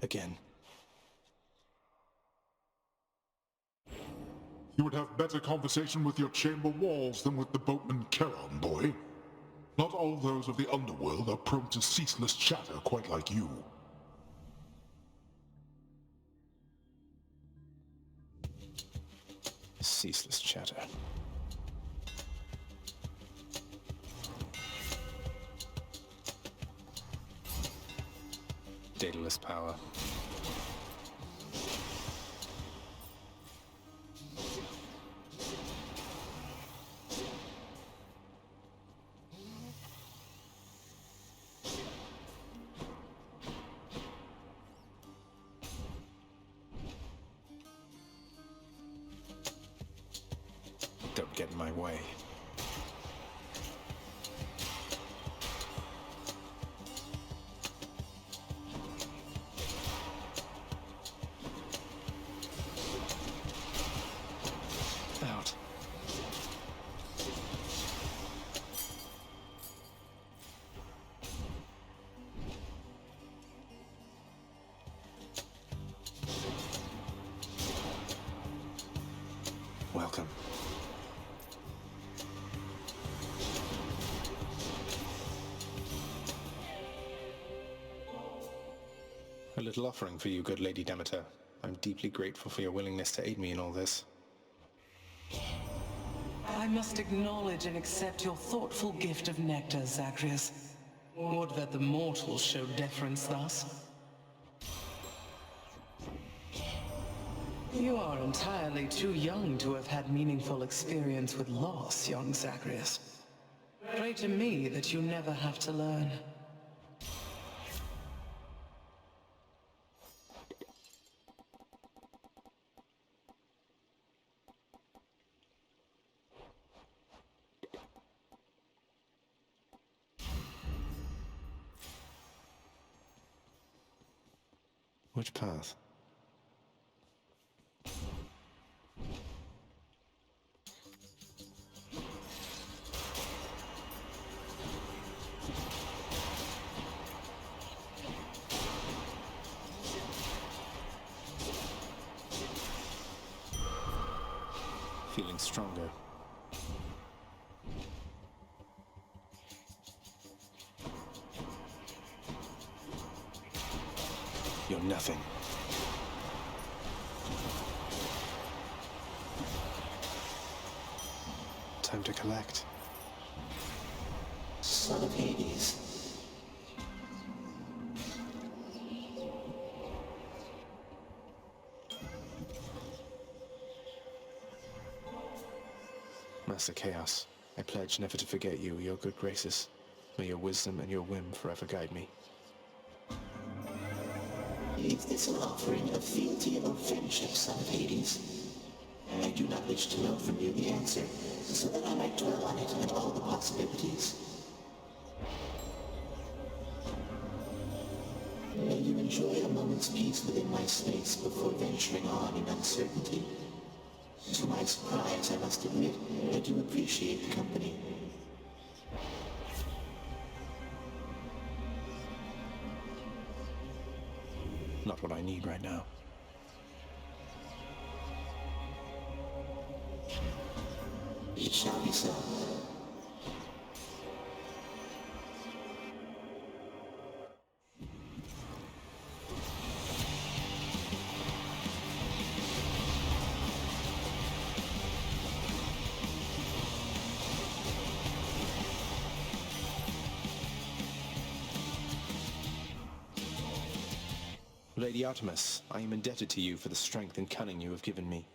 again. You would have better conversation with your chamber walls than with the boatman Charon, boy. Not all those of the underworld are prone to ceaseless chatter quite like you. Ceaseless chatter. Daedalus power. Don't get in my way. Out. Welcome. A little offering for you, good Lady Demeter. I'm deeply grateful for your willingness to aid me in all this. I must acknowledge and accept your thoughtful gift of nectar, Zagreus. Would that the mortals showed deference thus. You are entirely too young to have had meaningful experience with loss, young Zagreus. Pray to me that you never have to learn. Which path? Feeling stronger. You're nothing. Time to collect. Son of Hades. Master Chaos, I pledge never to forget you or your good graces. May your wisdom and your whim forever guide me. Is this an offering of fealty or friendship, son of Hades? I do not wish to know from you the answer, so that I might dwell on it and all the possibilities. May you enjoy a moment's peace within my space before venturing on in uncertainty. To my surprise, I must admit, I do appreciate the company. Not what I need right now. It shall be so. Lady Artemis, I am indebted to you for the strength and cunning you have given me.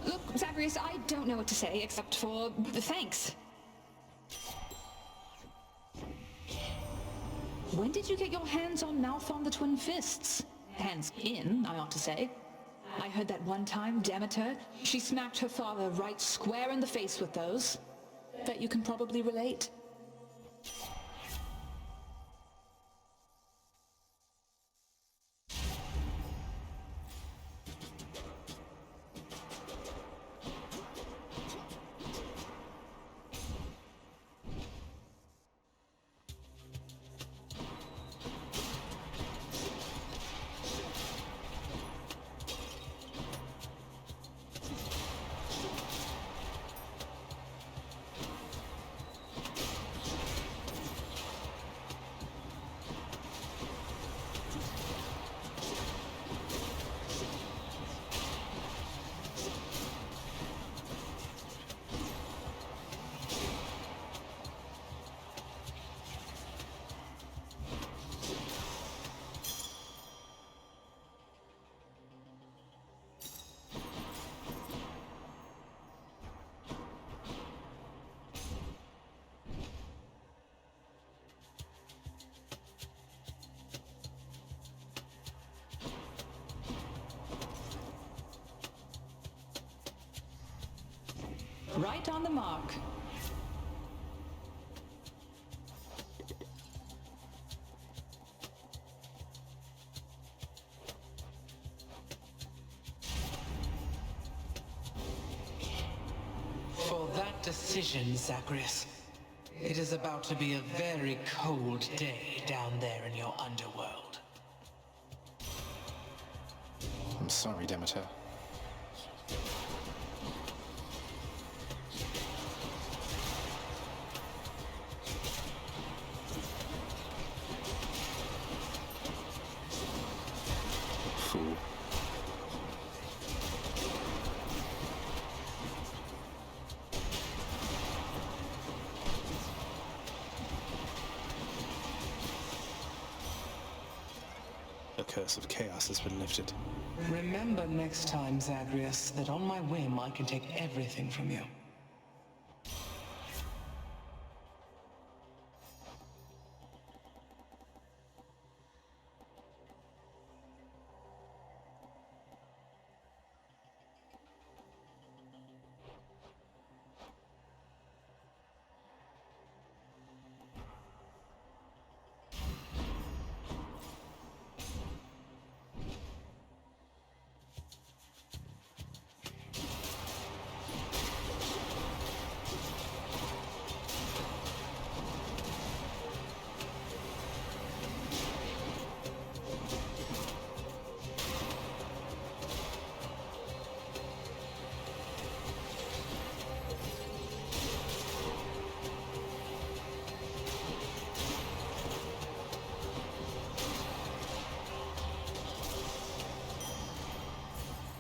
Look, Zagreus, I don't know what to say except for thanks. When did you get your hands on Malthon the Twin Fists? Hands in, I ought to say. I heard that one time Demeter, she smacked her father right square in the face with those. Bet you can probably relate. Right on the mark. For that decision, Zagreus, it is about to be a very cold day down there in your underworld. I'm sorry, Demeter. Fool. The curse of chaos has been lifted. Remember next time, Zagreus, that on my whim I can take everything from you.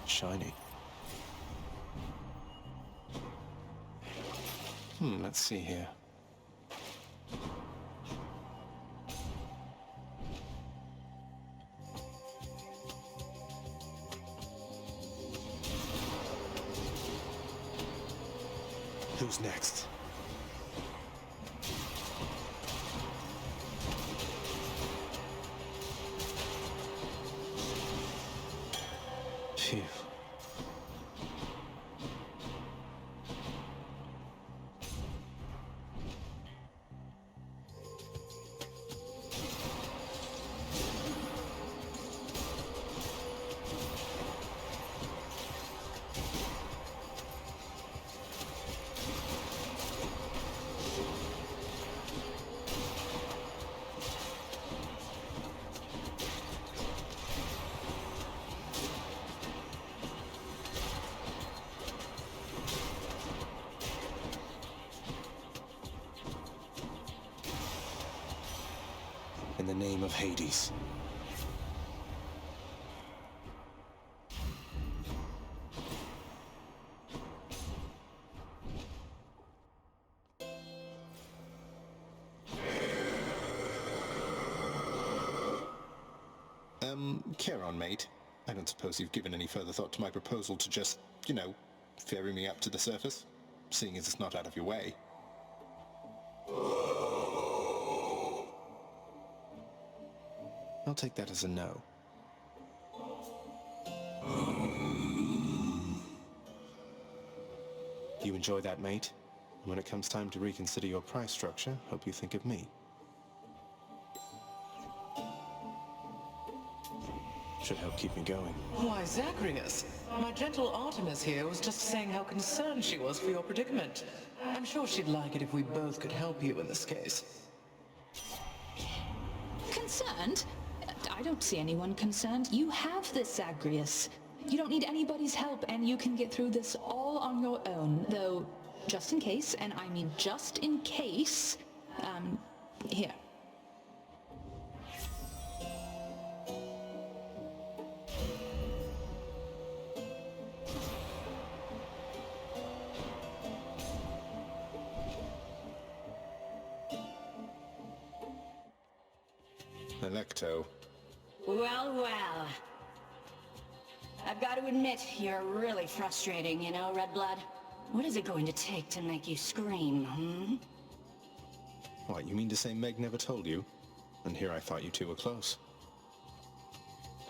Shiny. Let's see here. Who's next? Phew. In the name of Hades. Charon, mate. I don't suppose you've given any further thought to my proposal to just, ferry me up to the surface, seeing as it's not out of your way. I'll take that as a no. You enjoy that, mate? And when it comes time to reconsider your price structure, hope you think of me. Should help keep me going. Why, Zagreus, my gentle Artemis here was just saying how concerned she was for your predicament. I'm sure she'd like it if we both could help you in this case. Concerned? I don't see anyone concerned. You have this, Zagreus. You don't need anybody's help, and you can get through this all on your own. Though, just in case, and I mean just in case, here. Electo. Well, well. I've got to admit, you're really frustrating, you know, Redblood. What is it going to take to make you scream, hmm? What, you mean to say Meg never told you? And here I thought you two were close.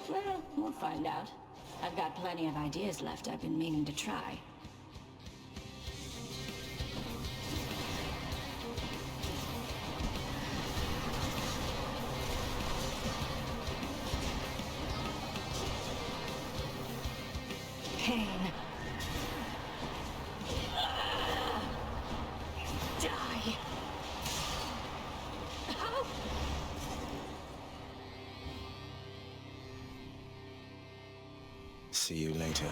Well, we'll find out. I've got plenty of ideas left I've been meaning to try. pain. Die. Ow! See you later.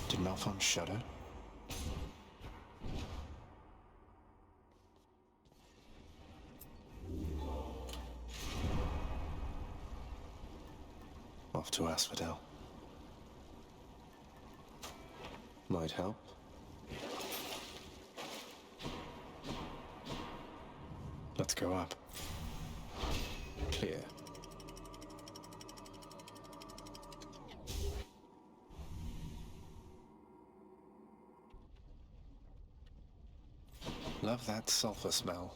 Did Malphon shudder? Off to Asphodel. Might help. Let's go up. Clear. Love that sulfur smell.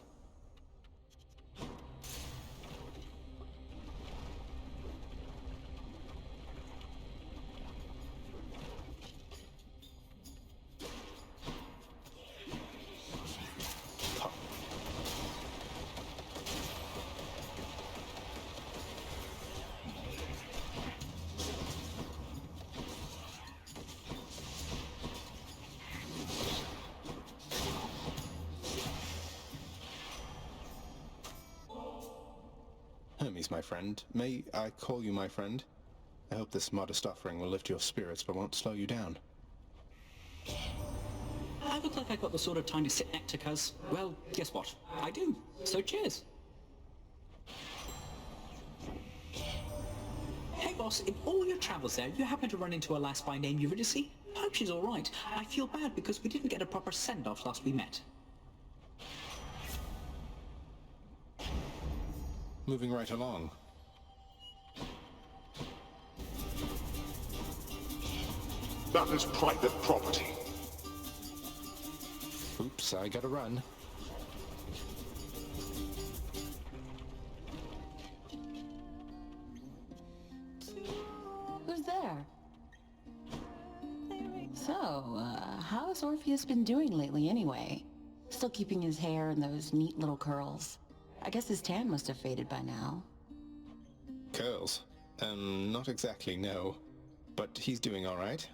Hermes, my friend. May I call you my friend? I hope this modest offering will lift your spirits but won't slow you down. I look like I got the sort of time to sit next to Cuz. Well, guess what? I do. So cheers. Hey boss, in all your travels there, you happen to run into a lass by name Eurydice? Hope she's alright. I feel bad because we didn't get a proper send-off last we met. Moving right along. That is private property. Oops, I gotta run. Who's there? So, how's Orpheus been doing lately anyway? Still keeping his hair in those neat little curls. I guess his tan must have faded by now. Curls? Not exactly, no. But he's doing alright.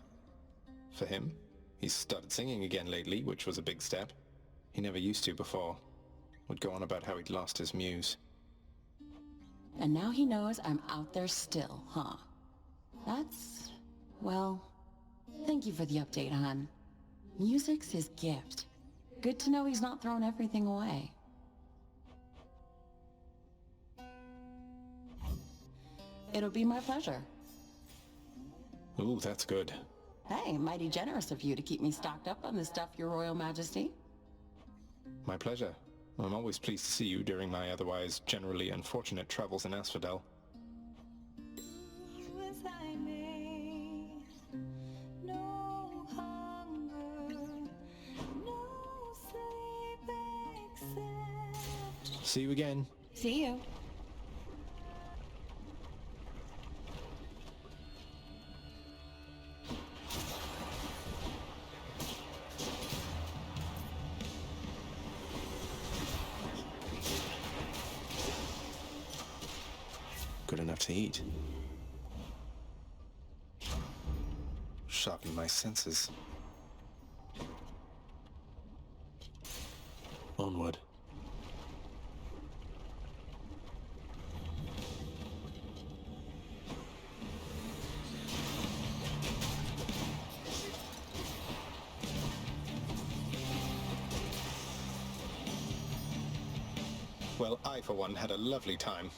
For him. He's started singing again lately, which was a big step. He never used to before. Would go on about how he'd lost his muse. And now he knows I'm out there still, huh? That's... well... Thank you for the update, hon. Music's his gift. Good to know he's not throwing everything away. It'll be my pleasure. Ooh, that's good. Hey, mighty generous of you to keep me stocked up on this stuff, Your Royal Majesty. My pleasure. I'm always pleased to see you during my otherwise generally unfortunate travels in Asphodel. See you again. See you. Good enough to eat. Sharpen my senses. Onward. Well, I, for one, had a lovely time.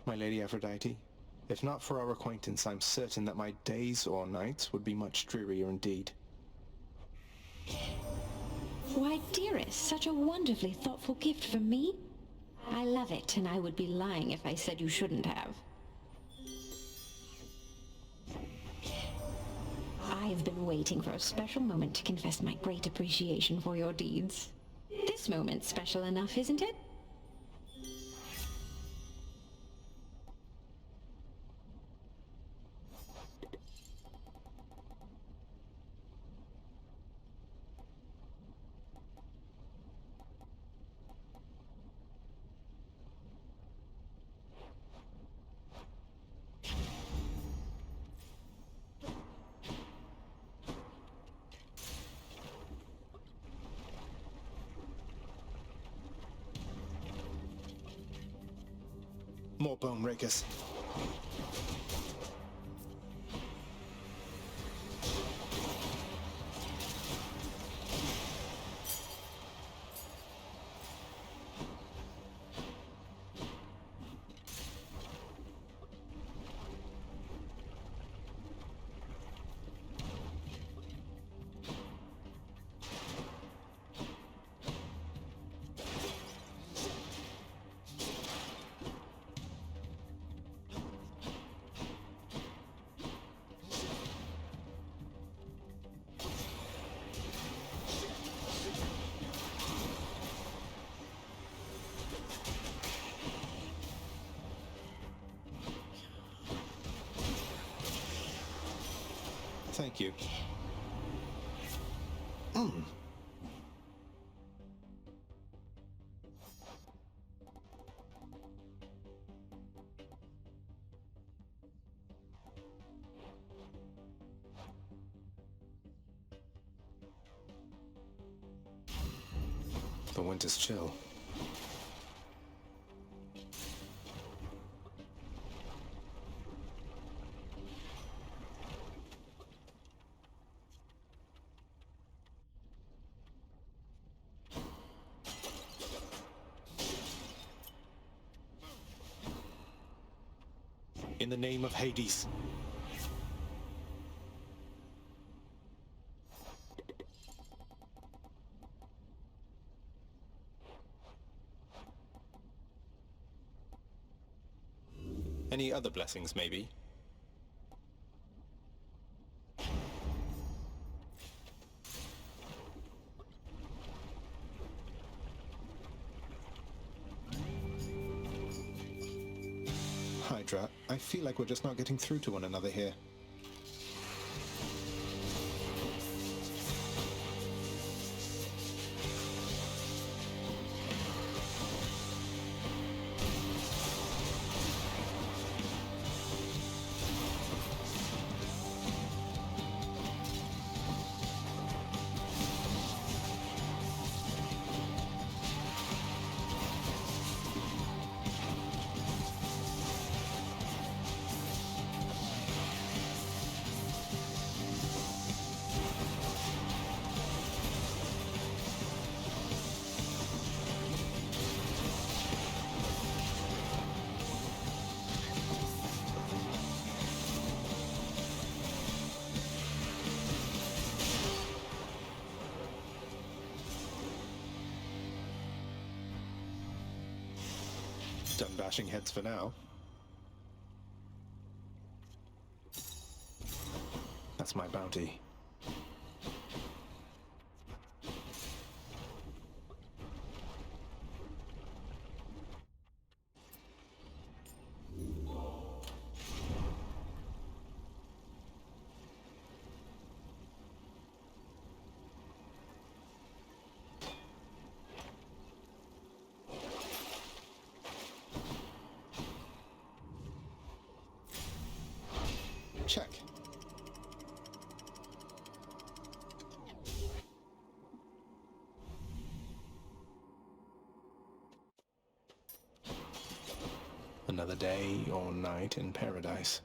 My Lady Aphrodite, if not for our acquaintance, I'm certain that my days or nights would be much drearier indeed. Why, dearest, such a wonderfully thoughtful gift from me. I love it, and I would be lying if I said you shouldn't have. I've been waiting for a special moment to confess my great appreciation for your deeds. This moment's special enough, isn't it? More bone rakers. Thank you. The winter's chill. In the name of Hades. Any other blessings, maybe? Hydra, I feel like we're just not getting through to one another here. Done bashing heads for now. That's my bounty. Check. Another day or night in paradise.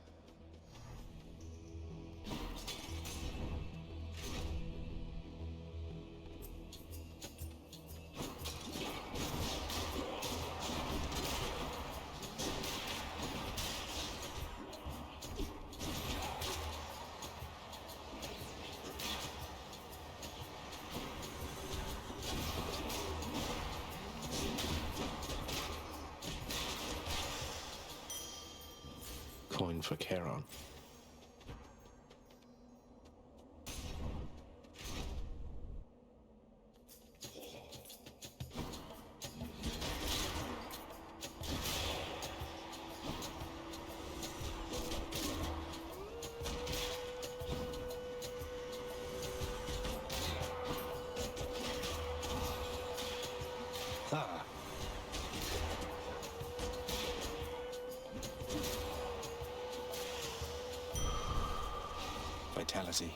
Coin for Charon. Ah. Vitality.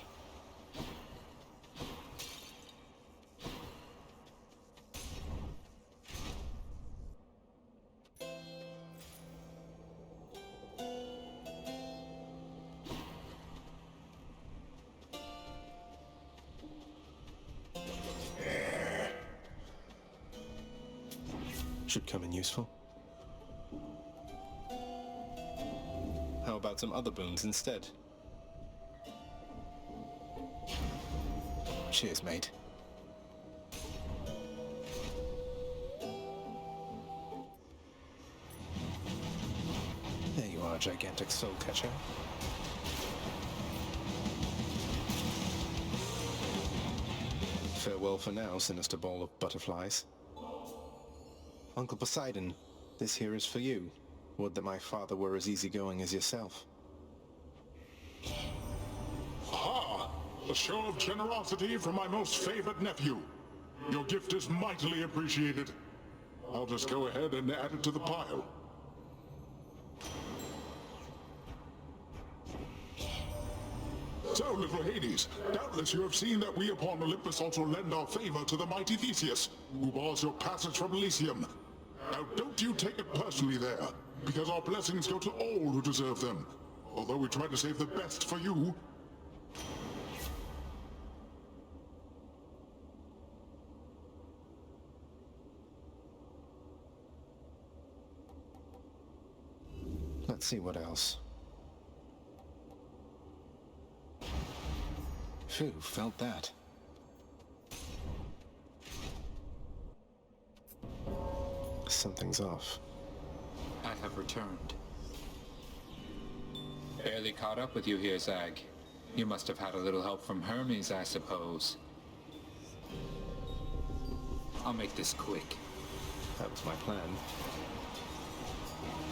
should come in useful. How about some other boons instead? Cheers, mate. There you are, gigantic soul catcher. Farewell for now, sinister ball of butterflies. Uncle Poseidon, this here is for you. Would that my father were as easygoing as yourself. Ha! A show of generosity from my most favored nephew. Your gift is mightily appreciated. I'll just go ahead and add it to the pile. So, little Hades, doubtless you have seen that we upon Olympus also lend our favor to the mighty Theseus, who bars your passage from Elysium. Now don't you take it personally there, because our blessings go to all who deserve them. Although we try to save the best for you. Let's see what else. Phew, felt that. Something's off. I have returned. Barely caught up with you here, Zag. You must have had a little help from Hermes, I suppose. I'll make this quick. That was my plan.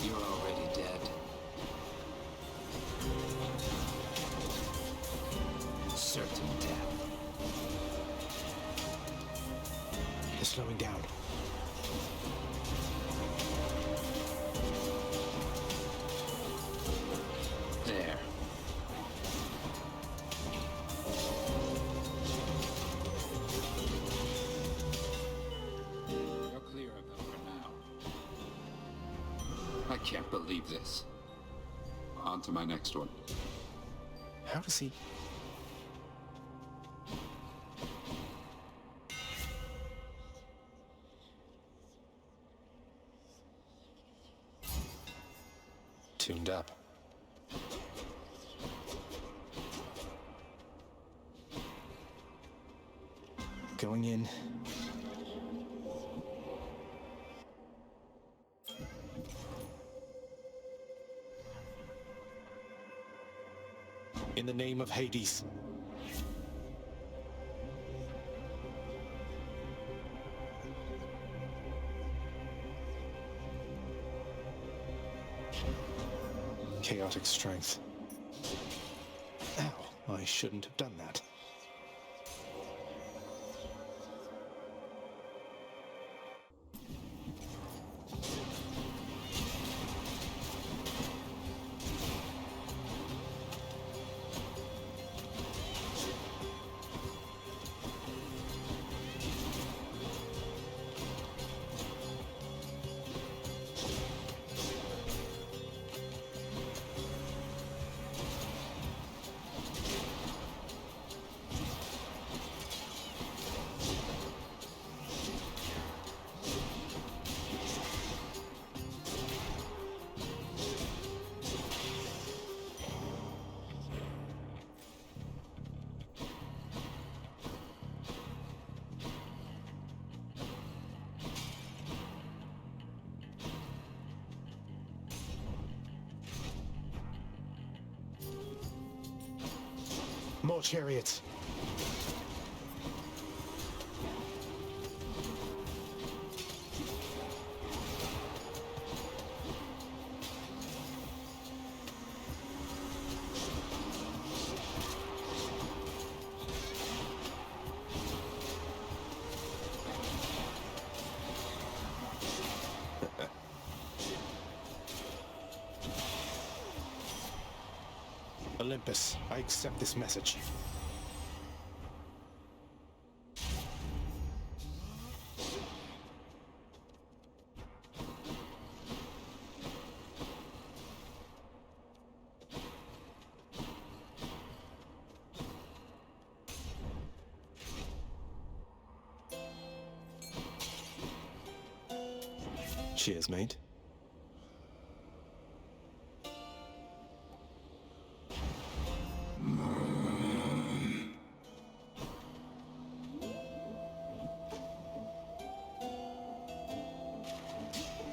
You're already dead. Certain death. They're slowing down. There. You're clear of them for now. I can't believe this. On to my next one. How does he... tuned up. Going in. In the name of Hades. Chaotic strength. Ow, I shouldn't have done that. More chariots. Olympus, I accept this message. Cheers, mate.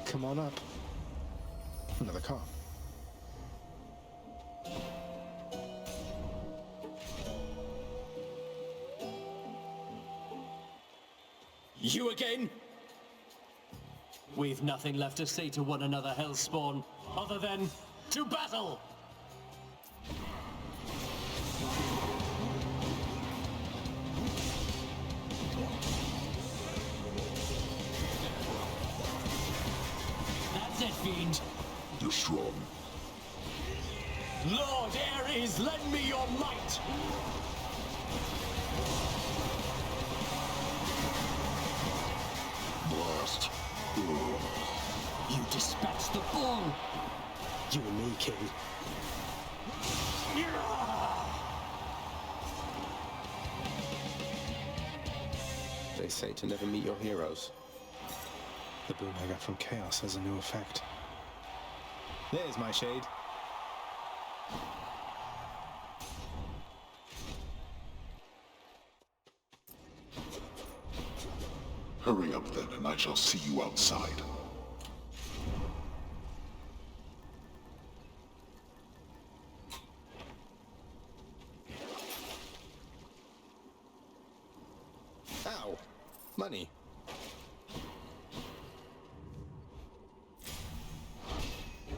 Come on up. Another car. You again? We've nothing left to say to one another, Hellspawn, other than to battle! That's it, fiend. You're strong. Lord Ares, lend me your might! Blast. You dispatched the bull! You and me, King. They say to never meet your heroes. The boon I got from Chaos has a new effect. There's my shade. Hurry up then, and I shall see you outside. Ow! Money.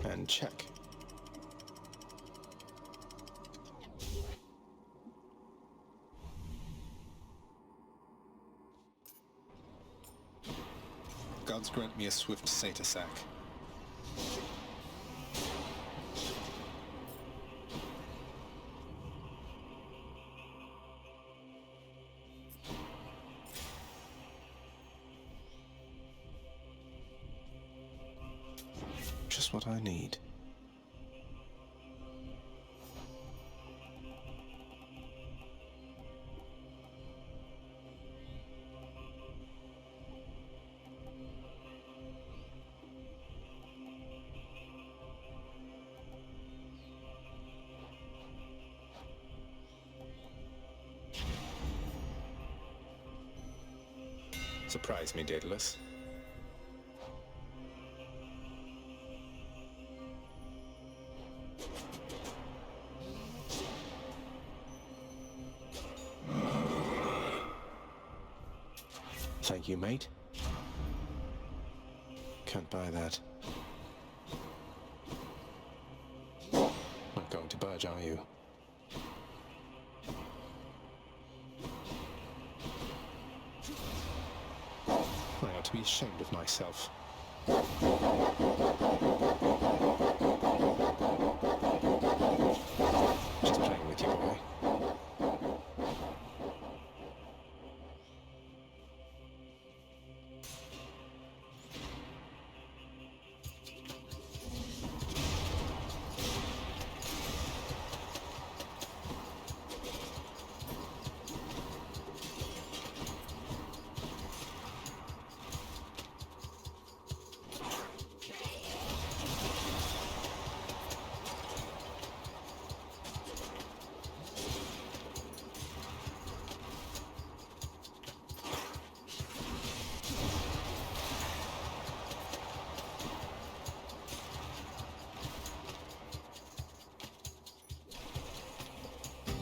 And check. Gods grant me a swift satyr sack. Just what I need. Surprise me, Daedalus. Thank you, mate. Can't buy that. Not going to budge, are you? I ought to be ashamed of myself. Just playing with you, boy.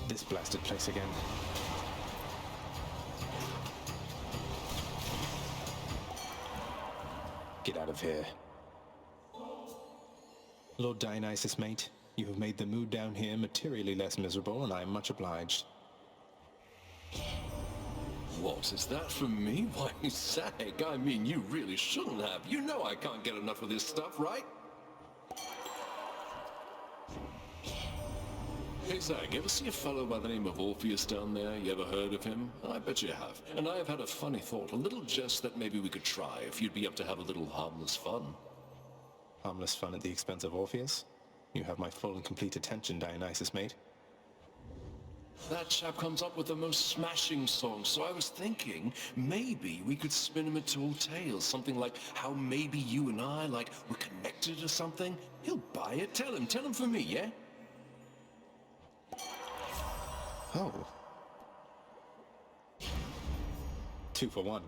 This blasted place again. Get out of here. Lord Dionysus, mate, you have made the mood down here materially less miserable, and I am much obliged. What, is that from me? Why, Sag, I mean, you really shouldn't have. You know I can't get enough of this stuff, right? Hey, Zag, ever see a fellow by the name of Orpheus down there? You ever heard of him? I bet you have. And I have had a funny thought, a little jest that maybe we could try, if you'd be up to have a little harmless fun. Harmless fun at the expense of Orpheus? You have my full and complete attention, Dionysus, mate. That chap comes up with the most smashing songs, so I was thinking maybe we could spin him a tall tale, something like how maybe you and I, like, were connected or something. He'll buy it. Tell him for me, yeah? Oh. 2 for 1.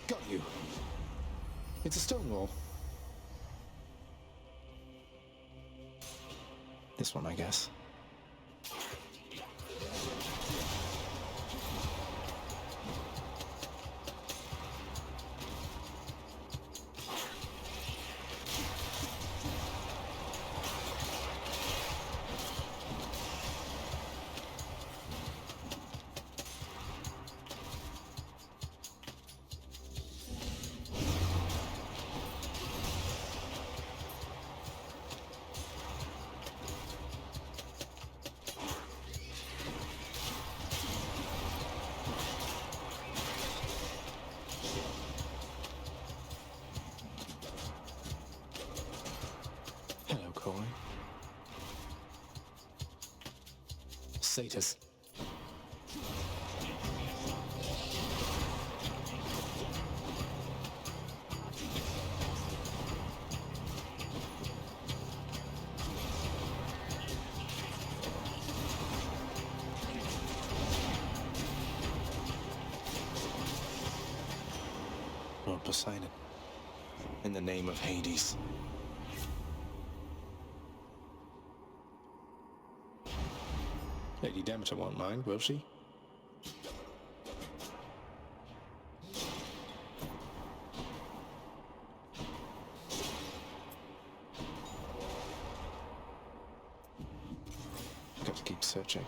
Got you. It's a stone wall. This one, I guess. Hello, Coy. Satyrs. Lord Poseidon. In the name of Hades. Lady Demeter won't mind, will she? Got to keep searching.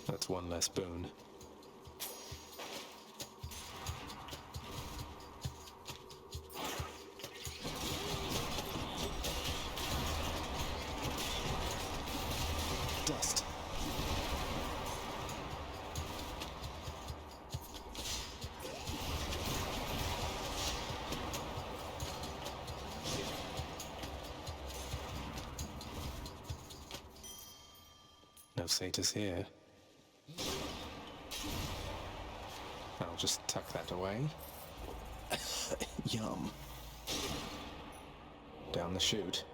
That's one less boon. Dust. No satyrs here. I'll just tuck that away. Yum. Down the chute.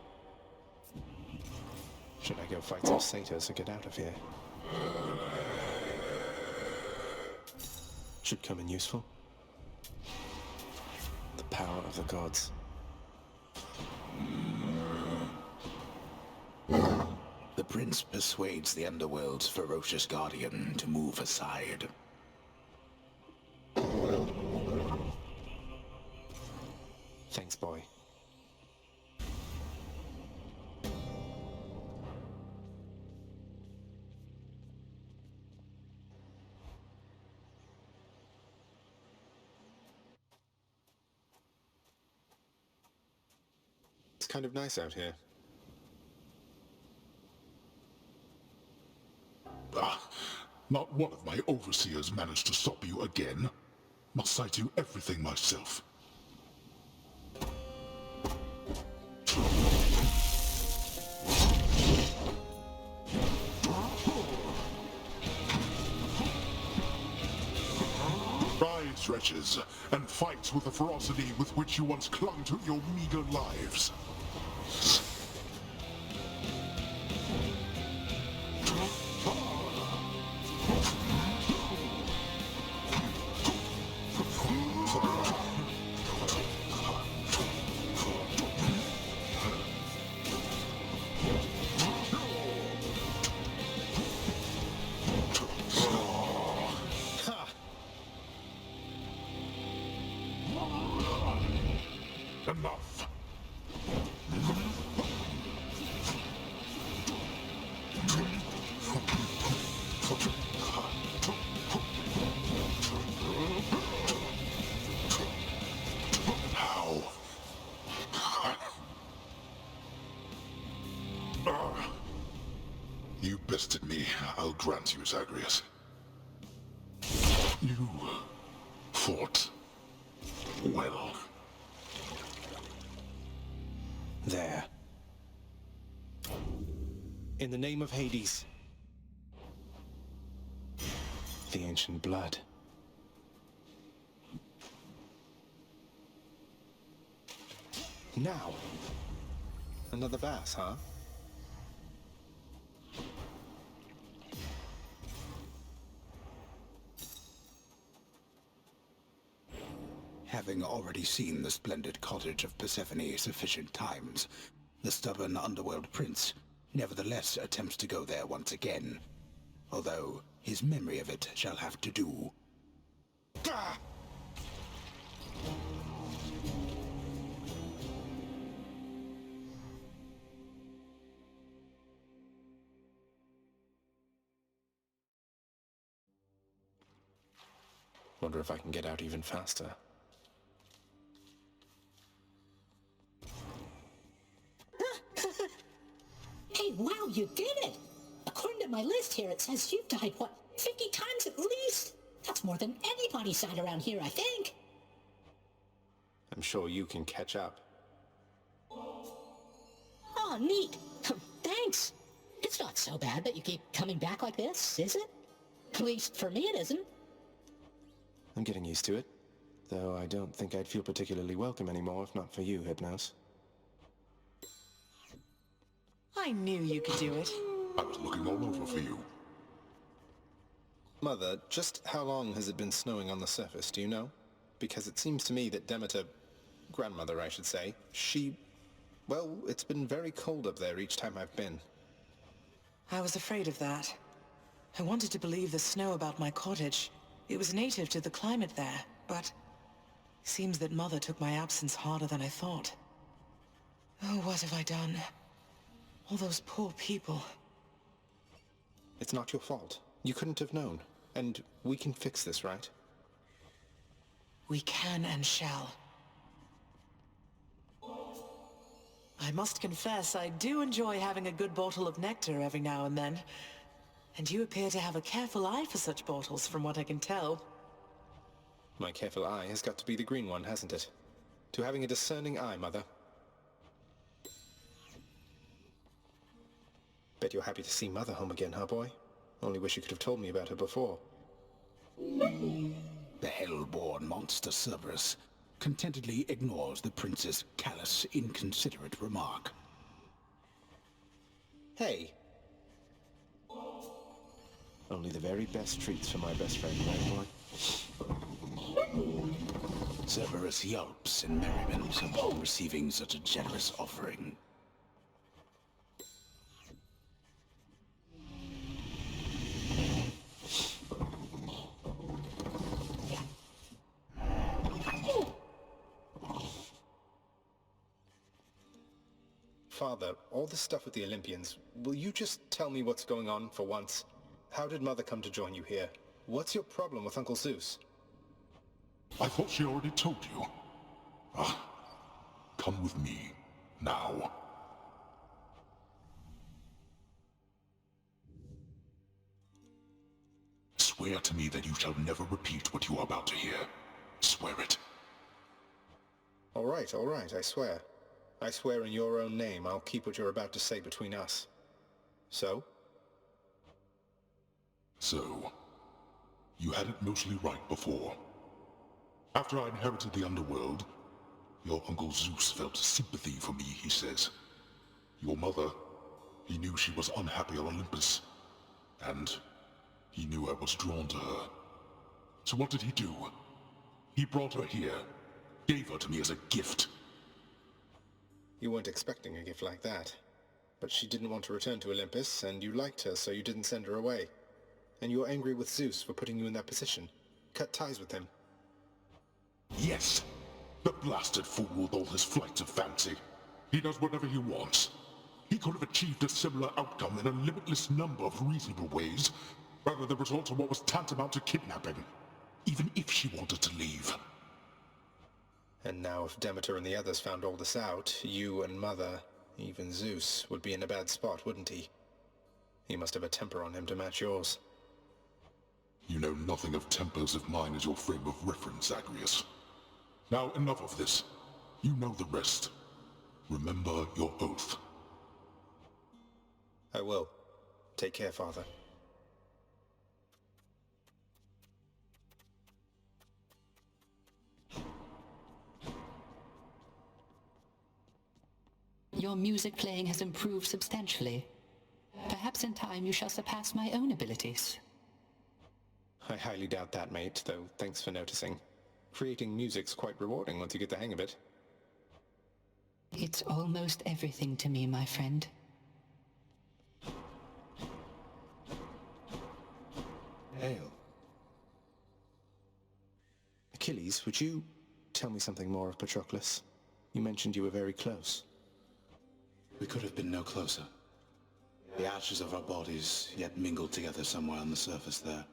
Should I go fight some satyrs to get out of here? Should come in useful. The power of the gods. The prince persuades the underworld's ferocious guardian to move aside. Thanks, boy. It's kind of nice out here. Not one of my overseers managed to stop you again. Must I do everything myself? Rise, wretches, and fight with the ferocity with which you once clung to your meager lives. Enough. How? bested me, I'll grant you, Zagreus. You fought well. There. In the name of Hades. The ancient blood. Now. Another bass, huh? Having already seen the splendid cottage of Persephone sufficient times, the stubborn underworld prince nevertheless attempts to go there once again, although his memory of it shall have to do. Gah! Wonder if I can get out even faster. Hey, wow, you did it! According to my list here, it says you've died, what, 50 times at least? That's more than anybody's died around here, I think. I'm sure you can catch up. Oh, neat. Thanks. It's not so bad that you keep coming back like this, is it? At least for me it isn't. I'm getting used to it, though I don't think I'd feel particularly welcome anymore if not for you, Hypnos. I knew you could do it. I was looking all over for you. Mother, just how long has it been snowing on the surface, do you know? Because it seems to me that Demeter, grandmother I should say, well, it's been very cold up there each time I've been. I was afraid of that. I wanted to believe the snow about my cottage. It was native to the climate there, but seems that Mother took my absence harder than I thought. Oh, what have I done? All those poor people. It's not your fault. You couldn't have known. And we can fix this, right? We can and shall. I must confess, I do enjoy having a good bottle of nectar every now and then. And you appear to have a careful eye for such bottles, from what I can tell. My careful eye has got to be the green one, hasn't it? To having a discerning eye, Mother. Bet you're happy to see Mother home again, huh, boy? Only wish you could have told me about her before. The hell-born monster Cerberus contentedly ignores the prince's callous, inconsiderate remark. Hey! Only the very best treats for my best friend, right, boy? Cerberus yelps in merriment upon receiving such a generous offering. Father, all this stuff with the Olympians, will you just tell me what's going on for once? How did Mother come to join you here? What's your problem with Uncle Zeus? I thought she already told you. Come with me, now. Swear to me that you shall never repeat what you are about to hear. Swear it. All right, I swear. I swear in your own name I'll keep what you're about to say between us. So? So, you had it mostly right before. After I inherited the underworld, your Uncle Zeus felt sympathy for me, he says. Your mother, he knew she was unhappy on Olympus, and he knew I was drawn to her. So what did he do? He brought her here, gave her to me as a gift. You weren't expecting a gift like that. But she didn't want to return to Olympus, and you liked her, so you didn't send her away. And you were angry with Zeus for putting you in that position. Cut ties with him. Yes. The blasted fool with all his flights of fancy. He does whatever he wants. He could have achieved a similar outcome in a limitless number of reasonable ways, rather than resort to what was tantamount to kidnapping, even if she wanted to leave. And now if Demeter and the others found all this out, you and Mother, even Zeus, would be in a bad spot, wouldn't he? He must have a temper on him to match yours. You know nothing of tempers if mine is your frame of reference, Zagreus. Now enough of this. You know the rest. Remember your oath. I will. Take care, Father. Your music playing has improved substantially. Perhaps in time you shall surpass my own abilities. I highly doubt that, mate, though thanks for noticing. Creating music's quite rewarding once you get the hang of it. It's almost everything to me, my friend. Hail. Achilles, would you tell me something more of Patroclus? You mentioned you were very close. We could have been no closer. The ashes of our bodies yet mingled together somewhere on the surface there.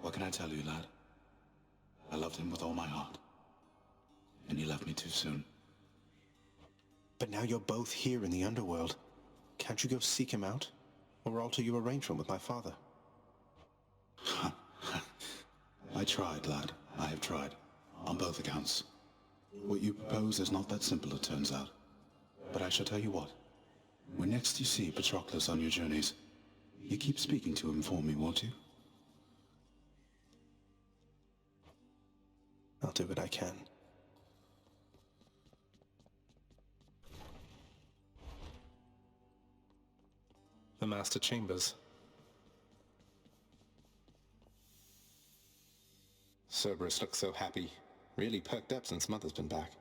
What can I tell you, lad? I loved him with all my heart. And he left me too soon. But now you're both here in the underworld. Can't you go seek him out? Or alter your arrangement with my father? I tried, lad. I have tried. On both accounts. What you propose is not that simple, it turns out. But I shall tell you what. When next you see Patroclus on your journeys, you keep speaking to him for me, won't you? I'll do what I can. The Master Chambers. Cerberus looks so happy. Really perked up since Mother's been back.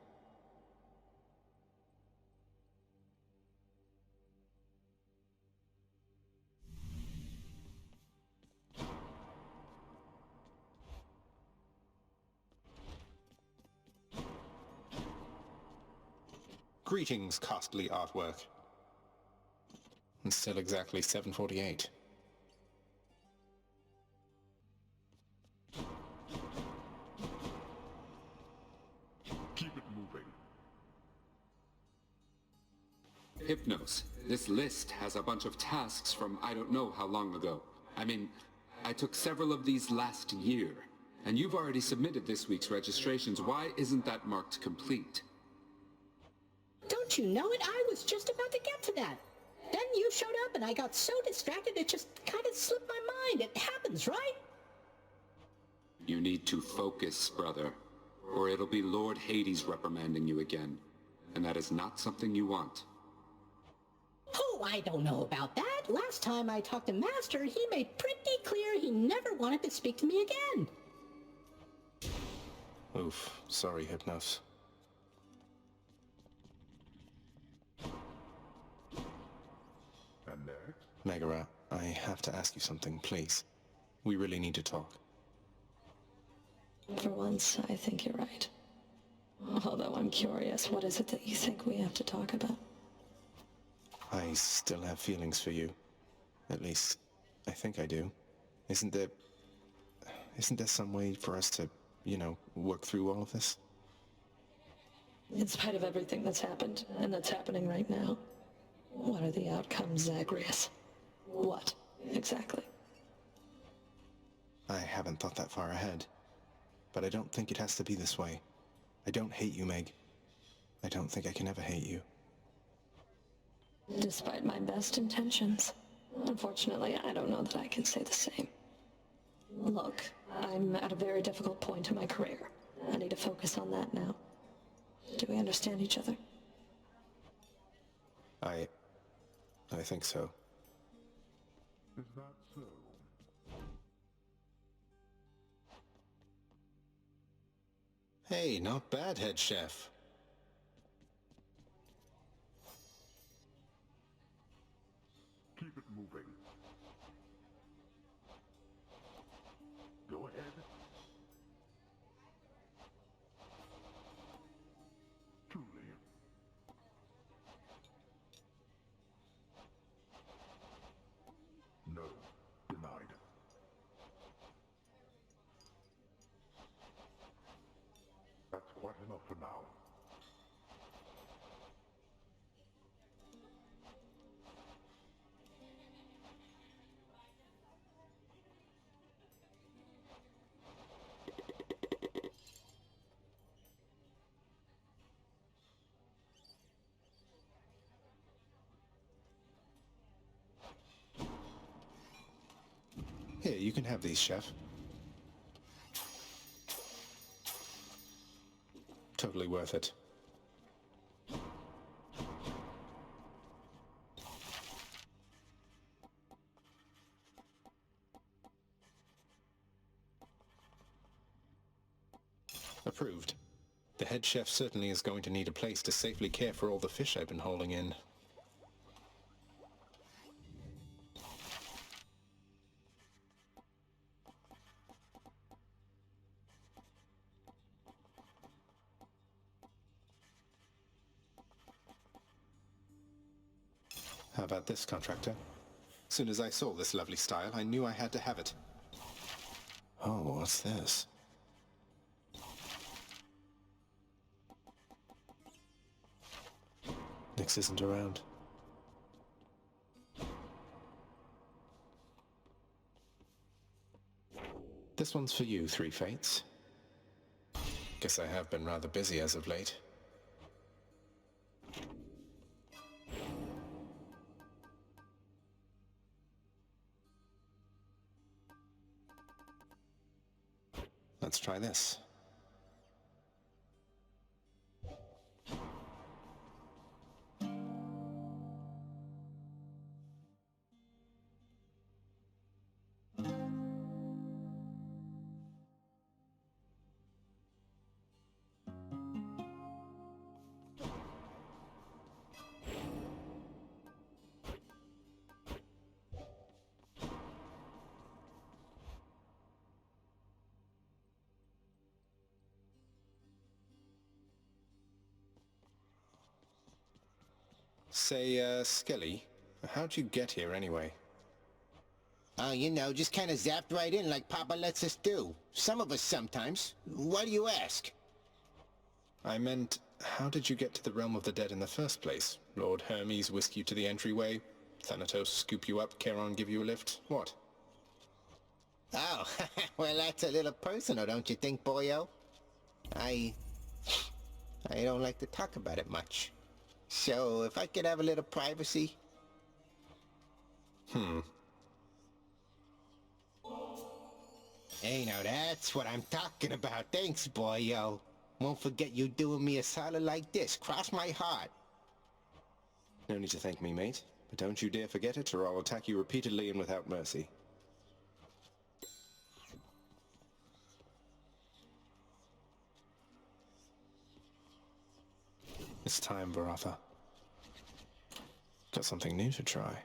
Greetings, costly artwork. It's still exactly 7:48. Keep it moving. Hypnos, this list has a bunch of tasks from I don't know how long ago. I mean, I took several of these last year, and you've already submitted this week's registrations. Why isn't that marked complete? Don't you know it? I was just about to get to that. Then you showed up and I got so distracted it just kind of slipped my mind. It happens, right? You need to focus, brother, or it'll be Lord Hades reprimanding you again. And that is not something you want. Oh, I don't know about that. Last time I talked to Master, he made pretty clear he never wanted to speak to me again. Oof, sorry, Hypnos. And next? Megara, I have to ask you something, please. We really need to talk. For once, I think you're right. Although I'm curious, what is it that you think we have to talk about? I still have feelings for you. At least, I think I do. Isn't there some way for us to, work through all of this? In spite of everything that's happened, and that's happening right now, what are the outcomes, Zagreus? What, exactly? I haven't thought that far ahead. But I don't think it has to be this way. I don't hate you, Meg. I don't think I can ever hate you. Despite my best intentions. Unfortunately, I don't know that I can say the same. Look, I'm at a very difficult point in my career. I need to focus on that now. Do we understand each other? I think so. Is that so? Hey, not bad, head chef. Keep it moving. Go ahead. Truly. No. Denied. That's quite enough for now. you can have these, Chef. Totally worth it. Approved. The head chef certainly is going to need a place to safely care for all the fish I've been hauling in. How about this, contractor? Soon as I saw this lovely style, I knew I had to have it. Oh, what's this? Nix isn't around. This one's for you, Three Fates. Guess I have been rather busy as of late. Let's try this. Say, Skelly, how'd you get here anyway? Oh, you know, just kind of zapped right in like Papa lets us do. Some of us sometimes. Why do you ask? I meant, how did you get to the realm of the dead in the first place? Lord Hermes whisk you to the entryway? Thanatos scoop you up, Charon give you a lift? What? Oh, well, that's a little personal, don't you think, boyo? I don't like to talk about it much. So, if I could have a little privacy... Hey, now that's what I'm talking about. Thanks, boyo. Won't forget you doing me a solid like this. Cross my heart. No need to thank me, mate. But don't you dare forget it, or I'll attack you repeatedly and without mercy. It's time, Varatha. Got something new to try.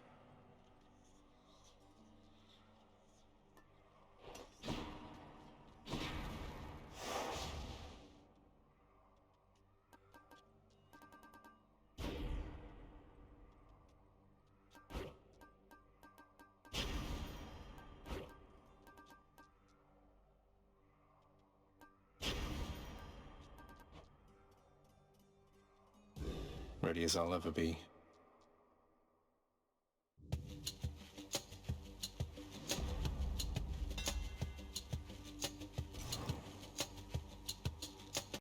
Ready as I'll ever be.